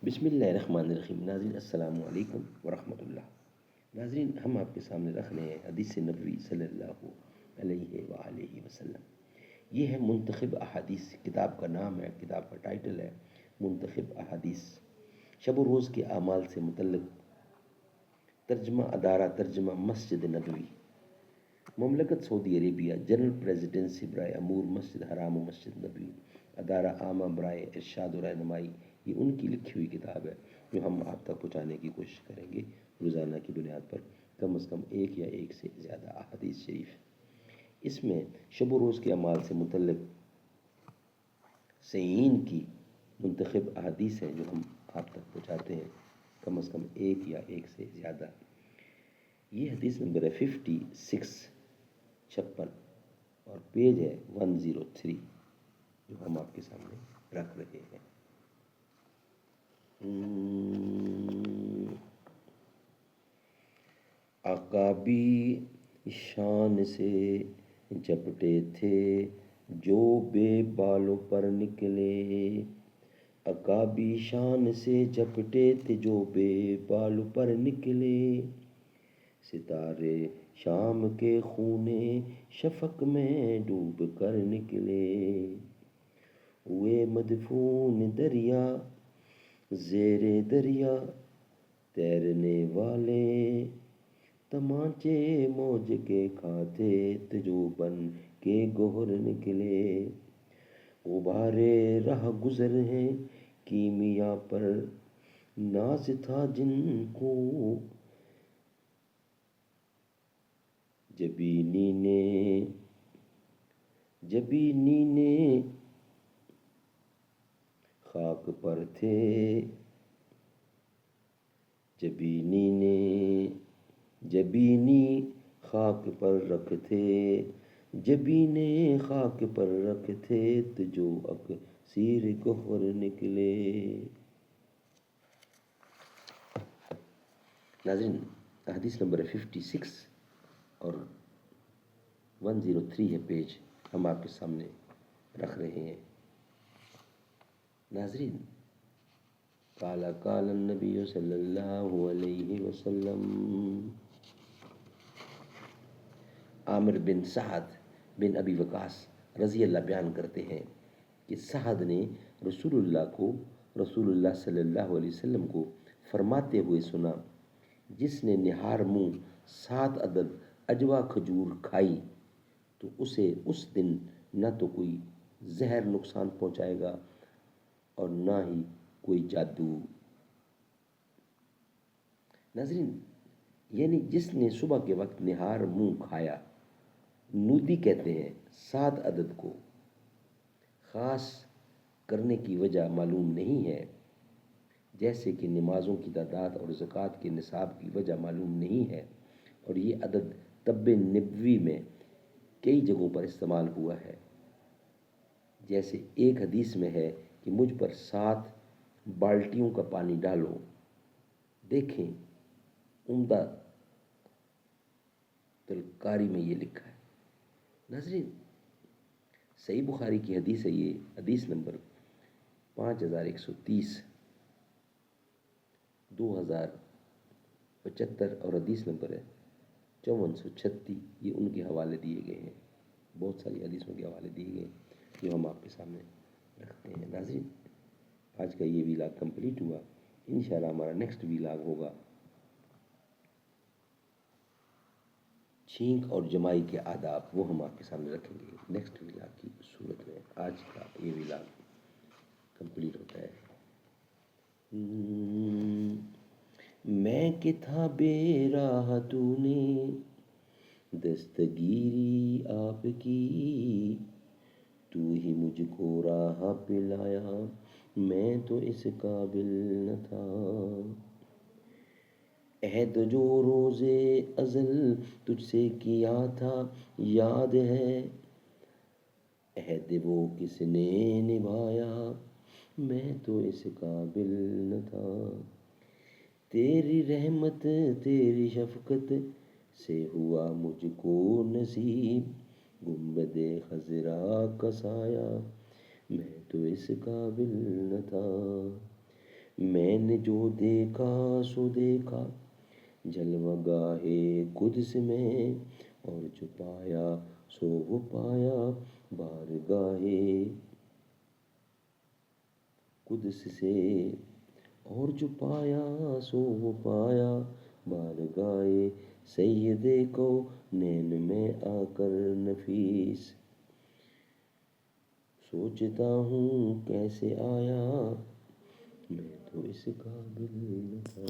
بسم اللہ الرحمن الرحیم۔ ناظرین السلام علیکم ورحمۃ اللہ۔ ناظرین ہم آپ کے سامنے رکھ رہے ہیں حدیث نبوی صلی اللہ علیہ وآلہ وسلم۔ یہ ہے منتخب احادیث، کتاب کا نام ہے، کتاب کا ٹائٹل ہے منتخب احادیث۔ شب و روز کے اعمال سے متعلق ترجمہ ادارہ ترجمہ مسجد نبوی، مملکت سعودی عربیہ، جنرل پریزیڈنسی برائے امور مسجد حرام و مسجد نبوی، ادارہ عامہ برائے ارشاد و رہنمائی۔ یہ ان کی لکھی ہوئی کتاب ہے جو ہم آپ تک پہنچانے کی کوشش کریں گے روزانہ کی بنیاد پر، کم از کم ایک یا ایک سے زیادہ احادیث شریف۔ اس میں شب و روز کے اعمال سے متعلق صحیحین کی منتخب احادیث ہیں جو ہم آپ تک پہنچاتے ہیں، کم از کم ایک یا ایک سے زیادہ۔ یہ حدیث نمبر ہے 56 اور پیج ہے 103 جو ہم آپ کے سامنے رکھ رہے ہیں۔ عقابی شان سے جھپٹے تھے جو بے بالوں پر نکلے، عقابی شان سے جھپٹے تھے جو بے بالوں پر نکلے، ستارے شام کے خونے شفق میں ڈوب کر نکلے، ہوئے مدفون دریا زیر دریا تیرنے والے، تمانچے موج کے کھاتے جو بن کے گوہر نکلے، غبارے راہ گزر ہیں کیمیا پر ناز تھا جن کو، جبینی نے خاک پر تھے، جبینی خاک پر رکھ تھے، جبینے خاک پر رکھ تھے جو اکسیر گوہر نکلے۔ ناظرین حدیث نمبر 56 اور 103 ہے پیج، ہم آپ کے سامنے رکھ رہے ہیں۔ ناظرین قال النبی صلی اللہ علیہ وسلم، عامر بن سعد بن ابی وقاص رضی اللہ بیان کرتے ہیں کہ سعد نے رسول اللہ صلی اللہ علیہ وسلم کو فرماتے ہوئے سنا، جس نے نہار منہ 7 عدد عجوا کھجور کھائی تو اسے اس دن نہ تو کوئی زہر نقصان پہنچائے گا اور نہ ہی کوئی جادو۔ ناظرین یعنی جس نے صبح کے وقت نہار منہ کھایا، نودی کہتے ہیں 7 عدد کو، خاص کرنے کی وجہ معلوم نہیں ہے، جیسے کہ نمازوں کی تعداد اور زکوٰۃ کے نصاب کی وجہ معلوم نہیں ہے، اور یہ عدد طب نبوی میں کئی جگہوں پر استعمال ہوا ہے، جیسے ایک حدیث میں ہے کہ مجھ پر 7 بالٹیوں کا پانی ڈالو۔ دیکھیں عمدہ القاری میں یہ لکھا ہے۔ ناظرین صحیح بخاری کی حدیث ہے، یہ حدیث نمبر 5130، 2075 اور حدیث نمبر ہے 5436۔ یہ ان کے حوالے دیے گئے ہیں، بہت ساری حدیثوں کے حوالے دیے گئے ہیں جو ہم آپ کے سامنے رکھتے ہیں۔ ناظرین آج کا یہ ویلاگ کمپلیٹ ہوا، انشاءاللہ ہمارا نیکسٹ ویلاگ ہوگا چھینک اور جمائی کے آداب، وہ ہم آپ کے سامنے رکھیں گے نیکسٹ ویلاگ کی صورت میں۔ آج کا یہ ویلاگ کمپلیٹ ہوتا ہے۔ میں کہ تھا بے راہ تو نے دستگیری آپ کی، تو ہی مجھ کو راہ پہ لایا، میں تو اس قابل نہ تھا، عہد جو روز ازل تجھ سے کیا تھا یاد ہے، عہد وہ کس نے نبھایا، میں تو اس قابل نہ تھا، تیری رحمت تیری شفقت سے ہوا مجھ کو نصیب، گنبد خضرا کا سایہ، میں تو اس قابل نہ تھا، میں نے جو دیکھا سو دیکھا جلوہ گاہے قدس میں، اور جو پایا سو وہ پایا بارگاہے قدس سے، اور جو پایا سو وہ پایا بارگاہے سید کونین میں آ کر نفیس۔ سوچتا ہوں کیسے آیا میں تو اس قابل نہ تھا۔